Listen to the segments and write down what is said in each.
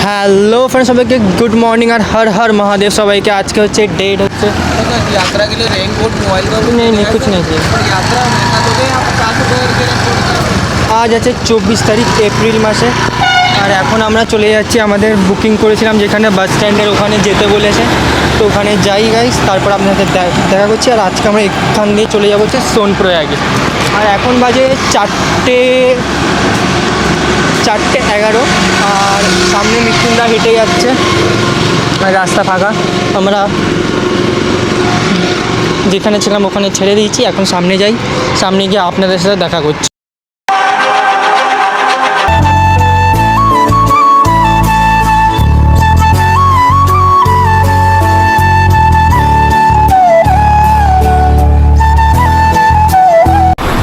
Hello friends, সবাইকে good morning আর हर हर महादेव। সবাইকে আজকে হচ্ছে डेट হচ্ছে यात्रा के लिए रेनकोट मोबाइल का नहीं नहीं कुछ नहीं चाहिए। यात्रा महंगा तो गए यहाँ 50 रुपये के रेनकोट। আজ আছে 24 তারিখ এপ্রিল মাসে। আর এখন আমরা চলে যাচ্ছি, আমাদের বুকিং করেছিলাম যেখানে বাস স্ট্যান্ডের ওখানে যেতে বলেছে, তো ওখানে যাই গাইস, তারপর আপনাদের দেখা করছি। আর আজকে আমরা এখান দিয়ে চলে যাবো হচ্ছে সোনপ্রয়াগে। আর এখন বাজে 4:11 আর সামনে মৃত্যুঞ্জয় হেঁটে যাচ্ছে আর রাস্তা ফাঁকা। আমরা যেখানে ছিলাম ওখানে ছেড়ে দিয়েছি, এখন সামনে যাই, সামনে গিয়ে আপনাদের সাথে দেখা করছি।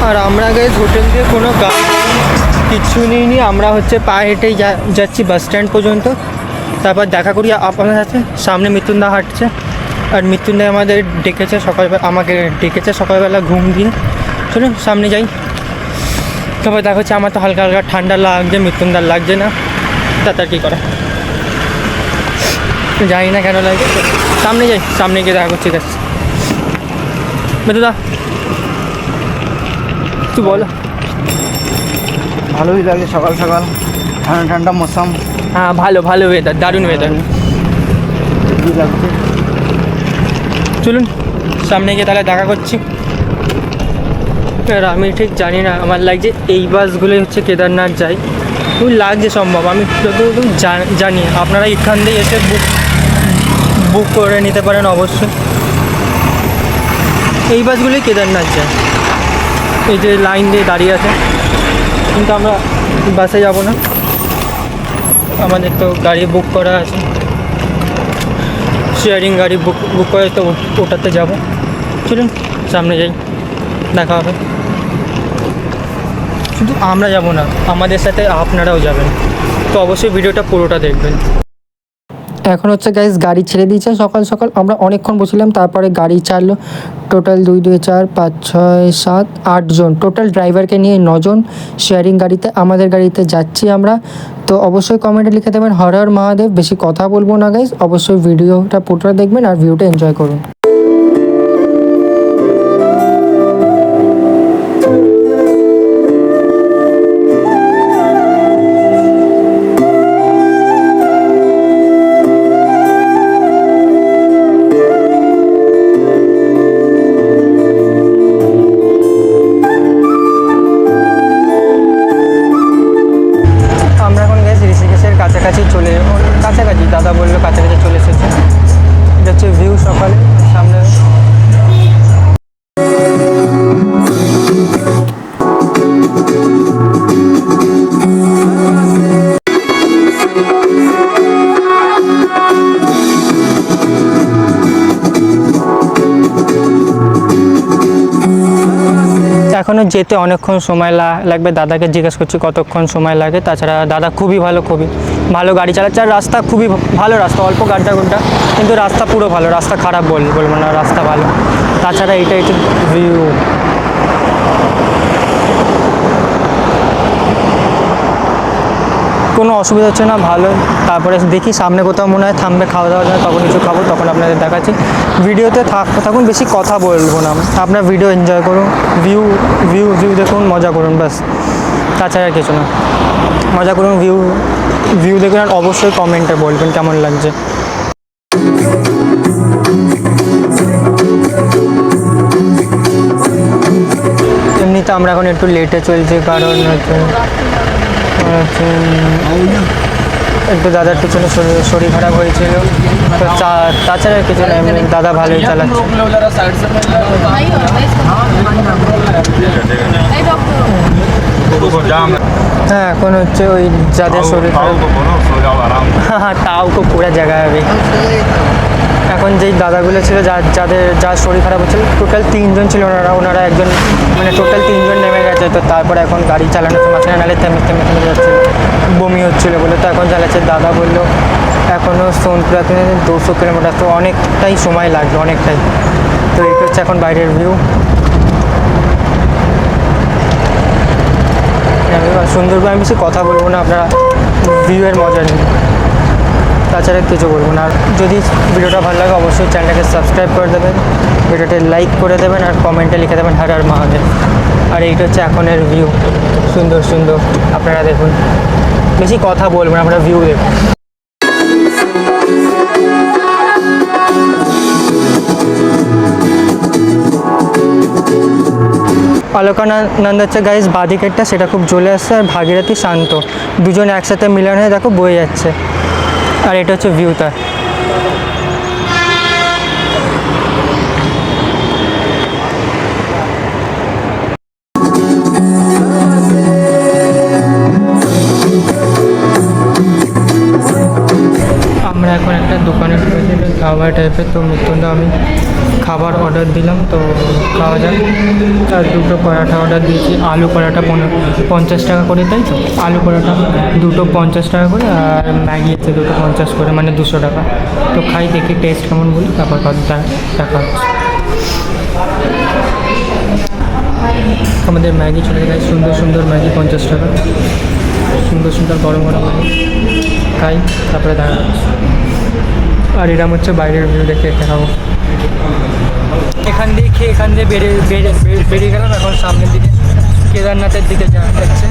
আর আমরা গাইস হোটেল দিয়ে কোনো গাড়ি কিছু নিইনি, আমরা হচ্ছে পায়ে হেঁটেই যাচ্ছি বাস স্ট্যান্ড পর্যন্ত। তারপর দেখা করি আপনার সাথে। সামনে মৃত্যুঞ্জয় হাঁটছে, আর মৃত্যুঞ্জয় আমাদের ডেকেছে আমাকে ডেকেছে সকালবেলা ঘুম দিয়ে। চলুন সামনে যাই, তারপর দেখা হচ্ছে। আমার তো হালকা হালকা ঠান্ডা লাগছে, মৃত্যুঞ্জয় লাগছে না, তার কী করা জানি না কেন লাগে। সামনে যাই, সামনে গিয়ে দেখা করছি। ঠিক আছে মৃত্যুদা, তুই বলো। ভালোই লাগে সকাল সকাল, ঠান্ডা ঠান্ডা মৌসুম। হ্যাঁ ভালো ভালো ওয়েদার, দারুণ ওয়েদার। লাগছে। চলুন সামনে গিয়ে তাহলে দেখা করছি। আর আমি ঠিক জানি না, আমার লাগছে এই বাসগুলোই হচ্ছে কেদারনাথ যায়, লাগছে সম্ভব। আমি যতটুকু জানি, আপনারা এখান দিয়ে এসে বুক করে নিতে পারেন অবশ্যই। এই বাসগুলোই কেদারনাথ যায়। এই যে লাইন দিয়ে দাঁড়িয়ে আছে, কিন্তু আমরা বাসে যাব না, আমাদের তো গাড়ি বুক করা আছে, শেয়ারিং গাড়ি বুক করে, তো ওটাতে যাব। চলুন সামনে যাই, দেখা হবে। শুধু আমরা যাব না, আমাদের সাথে আপনারাও যাবেন, তো অবশ্যই ভিডিওটা পুরোটা দেখবেন। এখন হচ্ছে গাইস গাড়ি ছেড়ে দিয়েছে সকাল সকাল, আমরা অনেকক্ষণ বসছিলাম, তারপরে গাড়ি ছাড়লো। টোটাল 2 2 4 5 6 7 8 জন, টোটাল ড্রাইভারকে নিয়ে 9 জন শেয়ারিং গাড়িতে, আমাদের গাড়িতে যাচ্ছি আমরা। তো অবশ্যই কমেন্টে লিখে দেবেন হর হর মহাদেব। বেশি কথা বলবো না গাইস, অবশ্যই ভিডিওটা পুরোটা দেখবেন আর ভিডিওটা এনজয় করুন। কাছাকাছি দাদা বললো কাছাকাছি চলে এসেছে। এটা হচ্ছে ভিউ সকালে সামনে। এখনও যেতে অনেকক্ষণ সময় লাগবে। দাদাকে জিজ্ঞেস করছি কতক্ষণ সময় লাগে। তাছাড়া দাদা খুবই ভালো গাড়ি চালাচ্ছে, আর রাস্তা খুবই ভালো রাস্তা, অল্প গাড্ডা কিন্তু রাস্তা পুরো ভালো, রাস্তা খারাপ বলবো না, রাস্তা ভালো। তাছাড়া এইটাই তো ভিউ। কোনো অসুবিধা হচ্ছে না, ভালো। তারপরে দেখি সামনে কোথাও মনে হয় থামবে খাওয়া দাওয়ার জন্য, তখন কিছু খাবো, তখন আপনাদের দেখাচ্ছি। ভিডিওতে থাকুন, বেশি কথা বলবো না, আপনার ভিডিও এনজয় করুন, ভিউ দেখুন, মজা করুন, ব্যাস। তাছাড়া কিছু না, মজা করুন, ভিউ দেখুন, আর অবশ্যই কমেন্টে বলবেন কেমন লাগছে। এমনিতে আমরা এখন একটু লেটে চলছি, কারণ হচ্ছে একটু দাদার পিছনে শরীর খারাপ হয়েছিল, তো তাছাড়া কিছু না, এমনি দাদা ভালোই চালাচ্ছে। হ্যাঁ এখন হচ্ছে ওই যাদের শরীর খারাপ, হ্যাঁ তাও খুব পুরা জায়গা হবে। এখন যেই দাদাগুলো ছিল যার শরীর খারাপ হচ্ছিল, টোটাল 3 জন ছিল, ওনারা একজন মানে টোটাল 3 জন নেমে গেছে। তো তারপরে এখন গাড়ি চালানোর মাঝখানে নালে থেমে যাচ্ছিল, বমি হচ্ছিলো বলে, তো এখন চালাচ্ছে। দাদা বললো এখনও সোনপুরা 200 কিলোমিটার, তো অনেকটাই সময় লাগবে, অনেকটাই। তো এটা হচ্ছে এখন বাইরের ভিউ। সুন্দরবন আমি বেশি কথা বলবো না, আপনারা ভিউয়ের মজা নিন। তাছাড়া কিছু বলবো না। আর যদি ভিডিওটা ভালো লাগে অবশ্যই চ্যানেলটাকে সাবস্ক্রাইব করে দেবেন, ভিডিওতে লাইক করে দেবেন আর কমেন্টে লিখে দেবেন হর হর মহাদেব। আর এইটা হচ্ছে এখনের ভিউ, সুন্দর সুন্দর আপনারা দেখুন। বেশি কথা বলবো না, আপনারা ভিউ দেখুন। অলকানন্দা হচ্ছে গাইস বাদিকেরটা, সেটা খুব জ্বলে আসছে। আর ভাগীরথী শান্ত, দুজন একসাথে মিলন হয়ে দেখো বয়ে যাচ্ছে। আর এটা হচ্ছে ভিউটা। আমরা এখন একটা দোকানে ঢুকেছি, খাবার টাইপের। তো মৃত্যুঞ্জা আমি খাবার অর্ডার দিলাম, তো খাওয়া যাক। আর দুটো পরাঠা অর্ডার দিয়েছি, আলু পরাঠা 50 টাকা করে, তাই তো আলু পরাঠা দুটো 50 টাকা করে, আর ম্যাগি হচ্ছে দুটো 50 করে, মানে 200 টাকা। তো খাই দেখি টেস্ট কেমন বলি, তারপর দেখা হচ্ছে। আমাদের ম্যাগি চলে গেছে, সুন্দর সুন্দর ম্যাগি 50 টাকা, সুন্দর সুন্দর গরম গরম ম্যাগি খাই, তারপরে দেখা হচ্ছে। আর এরম হচ্ছে বাইরের ভিউ দেখে খাবো। এখান দিয়ে খেয়ে এখান দিয়ে বেরিয়ে গেলাম। এখন সামনের দিকে কেদারনাথের দিকে যাচ্ছে।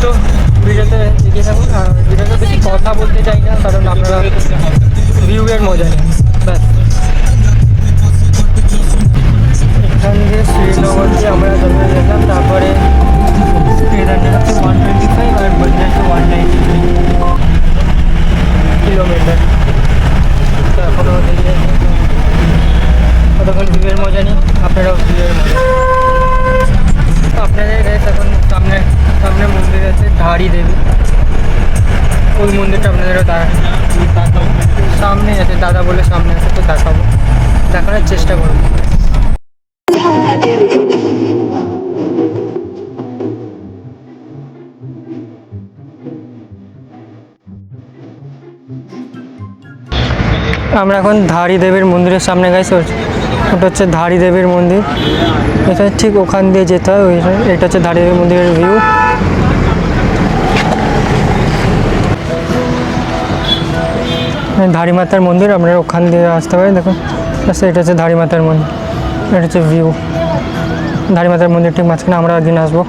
তো ভিডিওতে এগিয়ে থাকুন। আর ভিডিওতে বেশি কথা বলতে চাই না, কারণ আপনারা ভিউয়ের মজা নেই, ব্যাস। এখান দিয়ে শ্রীনগর দিয়ে আমরা জমে যেতাম, তারপরে কেদারনাথ 125 আর বদ্রীনাথ 193 কিলোমিটার। তো এখনও দেখে কতক্ষণ ভিউয়ের মজা নিই, আপনারাও ভিউয়ের মজা। তো আপনাদের কাছে এখন সামনে মন্দির আছে ধারী দেবী, ওই মন্দিরটা আপনাদেরও দেখাবো। সামনে আছে, দাদা বলে সামনে আছে, তো দেখানোর চেষ্টা করব। আমরা এখন ধারী দেবীর মন্দিরের সামনে গেছি। ওটা হচ্ছে ধারী দেবীর মন্দির, এটা ঠিক ওখান দিয়ে যেতে হয়। এটা হচ্ছে ধারী দেবীর মন্দিরের ভিউ। ধারী মাতার মন্দির, আপনারা ওখান দিয়ে আসতে পারেন। দেখুন আচ্ছা, এটা হচ্ছে ধারী মাতার মন্দির, এটা হচ্ছে ভিউ। ধারী মাতার মন্দির ঠিক মাঝখানে, আমরা একদিন আসবো।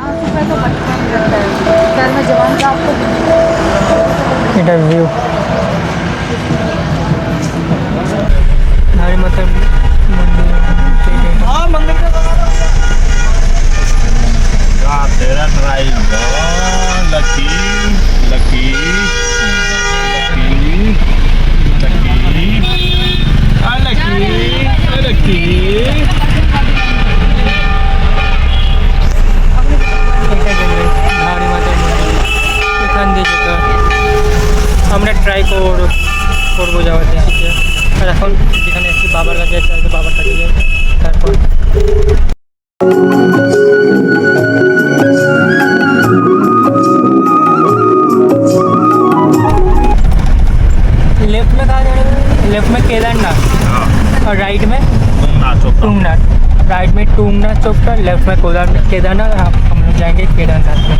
এটা ভিউ ধারী মাতার মন্দির। तेरा driver lucky lucky lucky lucky lucky lucky Dhari মাতার মন্দির, এখান দিয়ে যেতে হয়। আমরা ট্রাই করবো যাওয়ার দেখি। আর এখন যেখানে একটি বাবার কাছে যাচ্ছে, বাবার কাছে যাই। তারপর लेफ्ट में केदारनाथ और राइट में तुंगनाथ। राइट में तुंगनाथ चौक, लेफ्ट में केदारनाथ। हम लोग जाएंगे केदारनाथ में।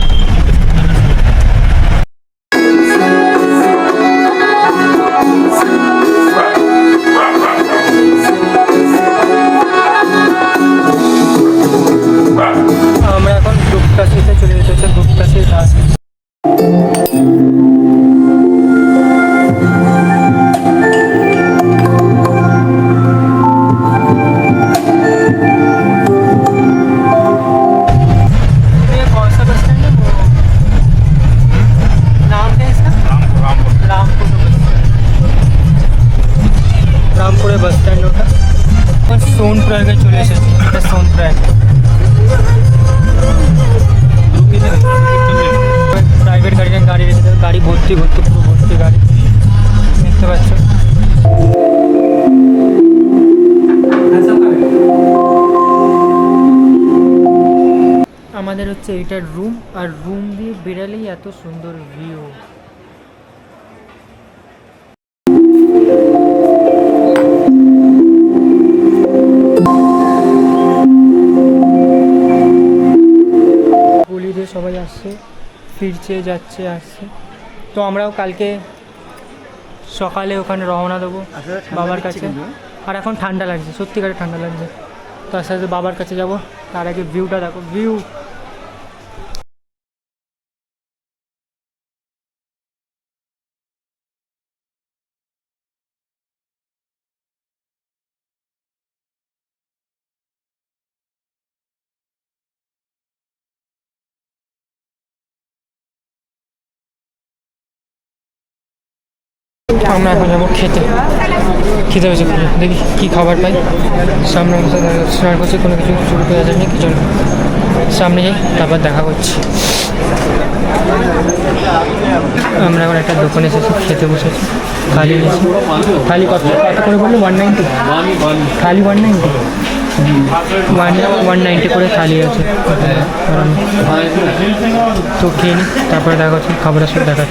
আমরা এখন গুপ্তাশিতে চলে যেতে হচ্ছে, গুপ্তাশি ঘাট। রামপুরে বাস স্ট্যান্ড ওটা। সোনপ্রয়াগে চলে এসেছি, এটা সোনপ্রয়াগ। প্রাইভেট গাড়ি রেখে দেবে, গাড়ি ভর্তি পুরো ভর্তি গাড়ি, দেখতে পাচ্ছ। আমাদের হচ্ছে এইটার রুম, আর রুম দিয়ে বেরালেই এত সুন্দর ভিউ। গলি দিয়ে সবাই আসছে, ফিরছে, যাচ্ছে, আসছে। তো আমরাও কালকে সকালে ওখানে রওনা দেবো বাবার কাছে। আর এখন ঠান্ডা লাগছে, সত্যিকারে ঠান্ডা লাগছে। তার সাথে বাবার কাছে যাব। তার আগে ভিউটা দেখো, ভিউ। আমরা এখন যাবো খেতে হয়েছে, দেখি কী খাবার পাই। সামনে স্নান করছি, কোনো কিছু শুরু করে যায়নি, কি জন্য সামনে যাই, তারপর দেখা করছি। আমরা এখন একটা দোকানে এসেছি, খেতে বসেছি। থালি নিয়েছি। থালি কত কত করে বললো? 190। থালি 190, 190 করে থালি আছে। তো খেয়ে নিই, তারপরে দেখা হচ্ছে, খাবার আসলে দেখা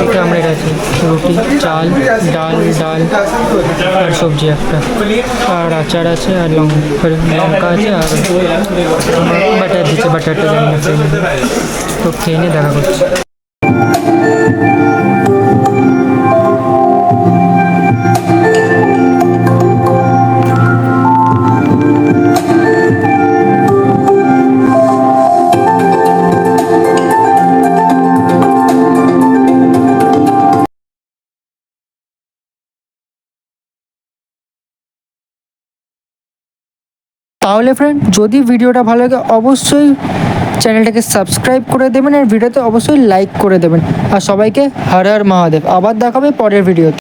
এটা আমরা এটা আছে রুটি, চাল, ডাল আর সবজি একটা, আর আচার আছে, আর লঙ্কা আছে, আর বাটার দিচ্ছে, বাটারটা জানি না। তো খেয়ে নিয়ে দেখা করছি। তাহলে ফ্রেন্ড, যদি ভিডিওটা ভালো লাগে অবশ্যই চ্যানেলটাকে সাবস্ক্রাইব করে দেবেন, আর ভিডিওতে অবশ্যই লাইক করে দেবেন। আর সবাইকে হর হর মহাদেব। আবার দেখাবে পরের ভিডিওতে।